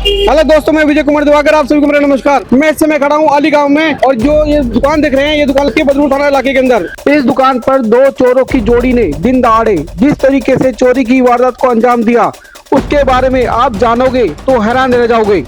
Hello दोस्तों, मैं विजय कुमार दिवाकर, आप सभी को मेरा नमस्कार। मैं इस समय खड़ा हूँ अली गांव में और जो ये दुकान देख रहे हैं, ये दुकान के बदरू थाना इलाके के अंदर। इस दुकान पर दो चोरों की जोड़ी ने दिन दहाड़े जिस तरीके से चोरी की वारदात को अंजाम दिया, उसके बारे में आप जानोगे तो हैरान रह जाओगे।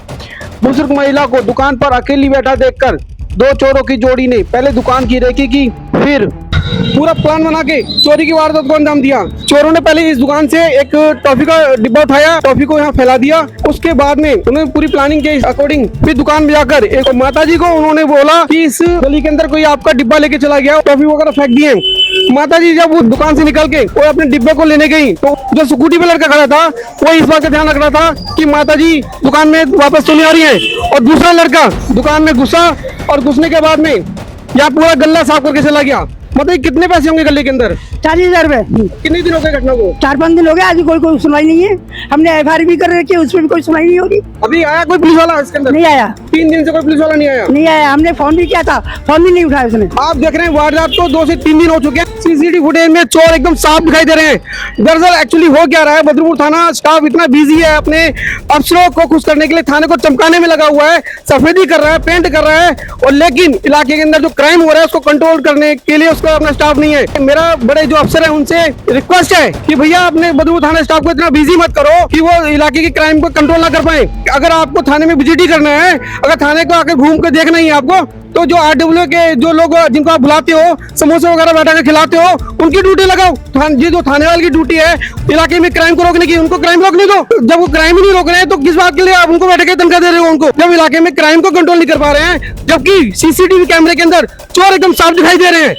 बुजुर्ग महिला को दुकान पर अकेली बैठा देखकर दो चोरों की जोड़ी ने पहले दुकान की रेकी की, फिर पूरा प्लान बना के चोरी की वारदात को अंजाम दिया। चोरों ने पहले इस दुकान से एक टॉफी का डिब्बा उठाया, टॉफी को यहाँ फैला दिया। उसके बाद में उन्होंने पूरी प्लानिंग के अकॉर्डिंग फिर दुकान में जाकर एक माताजी को उन्होंने बोला कि इस गली के अंदर कोई आपका डिब्बा लेके चला गया, टॉफी वगैरह फेंक दिए। माताजी जब वो दुकान से निकल के वो अपने डिब्बे को लेने गई तो जो स्कूटी पे लड़का खड़ा था वो इस बात का ध्यान रख रहा था कि माताजी दुकान में वापस तो नहीं आ रही है, और दूसरा लड़का दुकान में घुसा और घुसने के बाद में यहाँ पूरा गल्ला साफ करके चला गया। मतलब कितने पैसे होंगे गले के अंदर? 40,000 रुपए। कितने दिन हो गए घटना को? 4-5 दिन हो गए, आज कोई सुनवाई नहीं है। हमने FIR भी कर रखी है, उसमें भी कोई सुनवाई नहीं होगी। अभी आया कोई पुलिस वाला इसके अंदर? नहीं आया। 3 दिन से कोई पुलिस वाला नहीं आया। हमने फोन भी किया था, फोन भी नहीं उठाया उसने। आप देख रहे हैं वारदात को 2 से 3 दिन हो चुके हैं। CCTV फुटेज में चोर एकदम साफ दिखाई दे रहे हैं। दरअसल एक्चुअली हो क्या रहा है, बदरूपुर थाना स्टाफ इतना बिजी है अपने अफसरों को खुश करने के लिए, थाने को चमकाने में लगा हुआ है, सफेदी कर रहा है, पेंट कर रहा है, और लेकिन इलाके के अंदर जो क्राइम हो रहा है उसको कंट्रोल करने के लिए उसका अपना स्टाफ नहीं है। मेरा बड़े जो अफसर है उनसे रिक्वेस्ट है कि भैया अपने बदरूपुर थाना स्टाफ को इतना बिजी मत करो कि वो इलाके के क्राइम को कंट्रोल ना कर पाए। अगर आपको थाने में विजिट ही करना है, अगर थाने को आके घूम के देखना ही है आपको, तो जो RW के जो लोग जिनको आप बुलाते हो, समोसे वगैरह बैठा के खिलाते हो, उनकी ड्यूटी लगाओ। ये जो थाने वाले की ड्यूटी है इलाके में क्राइम को रोकने की, उनको क्राइम रोकने दो। जब वो क्राइम ही नहीं रोक रहे हैं तो किस बात के लिए आप उनको बैठ के तनख्वाह दे रहे हो उनको, जब इलाके में क्राइम को कंट्रोल नहीं कर पा रहे हैं, जबकि CCTV कैमरे के अंदर चोर एकदम साफ दिखाई दे रहे हैं।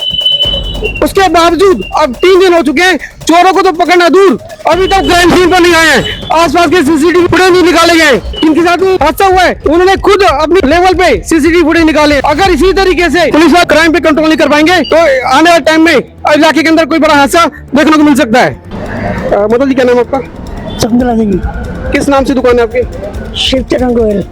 उसके बावजूद अब 3 दिन हो चुके हैं, चोरों को तो पकड़ना दूर, अभी तक क्राइम सीन पर नहीं आए हैं। आसपास के CCTV फुटेज नहीं निकाले गए। इनके साथ हादसा हुआ है, उन्होंने खुद अपने लेवल पे CCTV फुटेज निकाले। अगर इसी तरीके से पुलिस वाले क्राइम पे कंट्रोल नहीं कर पाएंगे तो आने वाले टाइम में इलाके के अंदर कोई बड़ा हादसा देखने को मिल सकता है। मतलब जी, क्या नाम है आपका? चंद्रा देवी। किस नाम से दुकान है आपकी? शिवचरण गोयल।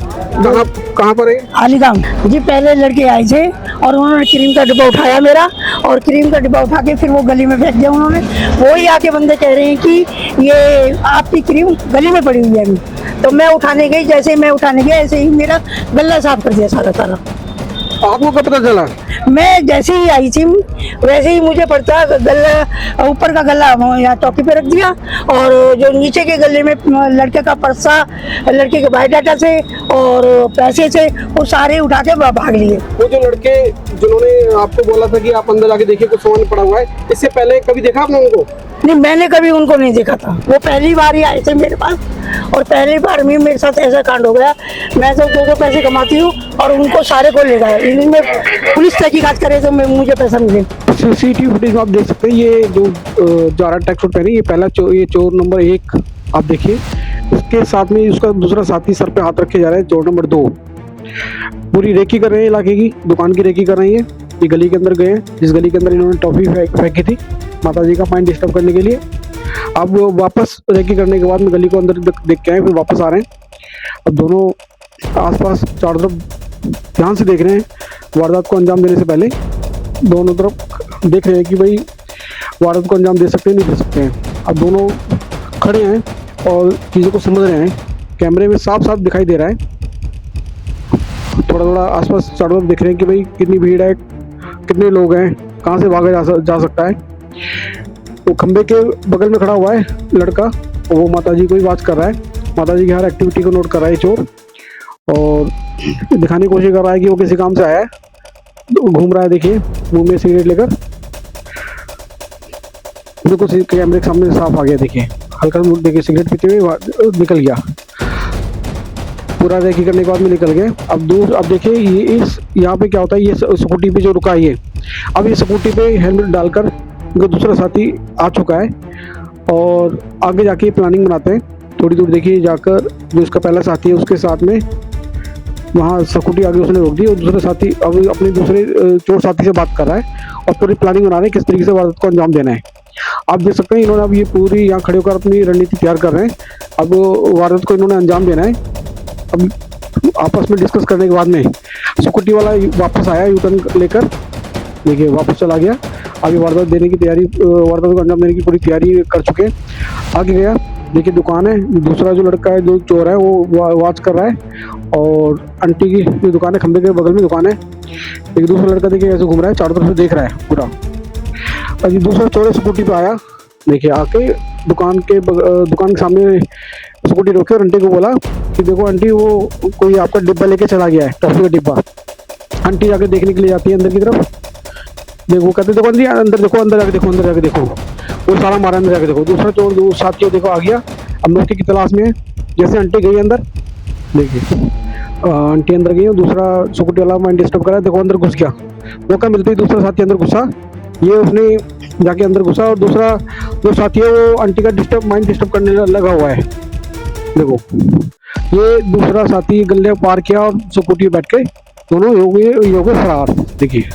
कहाँ पर है? अलीगांव जी। पहले लड़के आए थे और उन्होंने क्रीम का डिब्बा उठाया मेरा, और क्रीम का डिब्बा उठा के फिर वो गली में फेंक दिया उन्होंने। वो ही आके बंदे कह रहे हैं कि ये आपकी क्रीम गली में पड़ी हुई है। तो मैं उठाने गई, जैसे ही मैं उठाने गई ऐसे ही मेरा गला साफ कर दिया सारा। आपको कब पता चला? मैं जैसे ही आई थी वैसे ही मुझे पड़ता गला, ऊपर का गला यहाँ चौकी पे रख दिया, और जो नीचे के गले में लड़के का पर्सा, लड़के के बायोडाटा से और पैसे से वो सारे उठा के भाग लिए। वो जो लड़के जिन्होंने आपको बोला था कि आप अंदर जाके देखिए कुछ सामान पड़ा हुआ है, इससे पहले कभी देखा आपने उनको? नहीं, मैंने कभी उनको नहीं देखा था। वो पहली बार ही आए थे मेरे पास, और पहली बार में मेरे साथ ऐसा कांड हो गया। मैं तो 2 पैसे कमाती हूँ और उनको सारे को ले गए। इनमें पुलिस तहकीकात करे तो मुझे पैसा मिले। CCTV फुटेज में आप देख सकते हैं, ये जो जा रहा ट्रैक सूट पहने, ये पहला ये चोर नंबर 1 आप देखिए। इसके साथ में उसका दूसरा साथी सर पे हाथ रखे जा रहा है, चोर नंबर 2। पूरी रेकी कर रहे हैं, इलाके की दुकान की रेकी कर रही है। ये गली के अंदर गए हैं, जिस गली के अंदर इन्होंने टॉफी फेंकी थी माताजी का माइंड डिस्टर्ब करने के लिए। अब वो वापस रेकी करने के बाद में गली को अंदर देख के आए, फिर वापस आ रहे हैं। अब दोनों आसपास चारों तरफ ध्यान से देख रहे हैं। वारदात को अंजाम देने से पहले दोनों तरफ देख रहे हैं कि भाई वारदात को अंजाम दे सकते हैं नहीं दे सकते हैं। अब दोनों खड़े हैं और चीज़ों को समझ रहे हैं। कैमरे में साफ साफ दिखाई दे रहा है, थोड़ा आसपास चारों तरफ देख रहे हैं कि भाई कितनी भीड़ है, कितने लोग हैं, कहाँ से भागा जा सकता है। तो खंबे के बगल में खड़ा हुआ है लड़का, और वो माताजी को ही बात कर रहा है। माताजी की हर एक्टिविटी को नोट कर रहा है चोर, और दिखाने की कोशिश कर रहा है कि वो किसी काम से आया है। घूम रहा है, देखिए मुंह में सिगरेट लेकर। बिल्कुल कैमरे के सामने साफ आ गया, देखिए हल्का देखिए सिगरेट पीते हुए निकल गया। पूरा रेकी करने के बाद में निकल गए। अब देखिए ये यहाँ पे क्या होता है, ये स्कूटी पे जो रुका है, अब ये स्कूटी पे हेलमेट डालकर उनका दूसरा साथी आ चुका है, और आगे जाके प्लानिंग बनाते हैं। थोड़ी दूर देखिए जाकर जो उसका पहला साथी है उसके साथ में वहाँ स्कूटी आगे उसने रोक दी, और दूसरा साथी अब अपने दूसरे चोर साथी से बात कर रहा है और पूरी प्लानिंग बना रहे हैं किस तरीके से वारदात को अंजाम देना है। आप देख सकते हैं इन्होंने अब ये पूरी यहाँ खड़े होकर अपनी रणनीति तैयार कर रहे हैं। अब वारदात को इन्होंने अंजाम देना है। अब आपस में डिस्कस करने के बाद में स्कूटी वाला वापस आया यूटर्न लेकर, देखिए वापस चला गया। आगे वारदात देने की तैयारी, वारदात को अंजाम देने की पूरी तैयारी कर चुके हैं। आगे गया देखिए दुकान है, दूसरा जो लड़का है जो चोर है वो वॉच कर रहा है और आंटी की जो दुकान है खंबे के बगल में दुकान है। एक दूसरा लड़का देखिए ऐसे घूम रहा है, चारों तरफ से देख रहा है पूरा। और ये दूसरा चोर स्कूटी पे आया, देखिए आके दुकान के सामने स्कूटी रोके और आंटी को बोला कि देखो आंटी वो कोई आपका डिब्बा लेके चला गया है, टॉफी का डिब्बा। आंटी जाके देखने के लिए जाती है अंदर की तरफ, देखो कहते देखो आंटी अंदर देखो, अंदर जाके देखो, अंदर जाके देखो, वो सारा मारा अंदर जाके देखो। दूसरा चोर जो साथी देखो आ गया, अब मैं उसकी की तलाश में है। जैसे आंटी गई अंदर, देखिए आंटी अंदर गई और दूसरा स्कूटी वाला माइंड डिस्टर्ब करा, देखो अंदर घुस गया। मौका मिलते ही दूसरा साथी अंदर घुसा, ये उसने जाके अंदर घुसा और दूसरा जो साथी है वो आंटी का माइंड डिस्टर्ब करने लगा हुआ है। देखो ये दूसरा साथी गले पार किया और स्कूटी पे बैठ के दोनों हो गए फरार। देखिए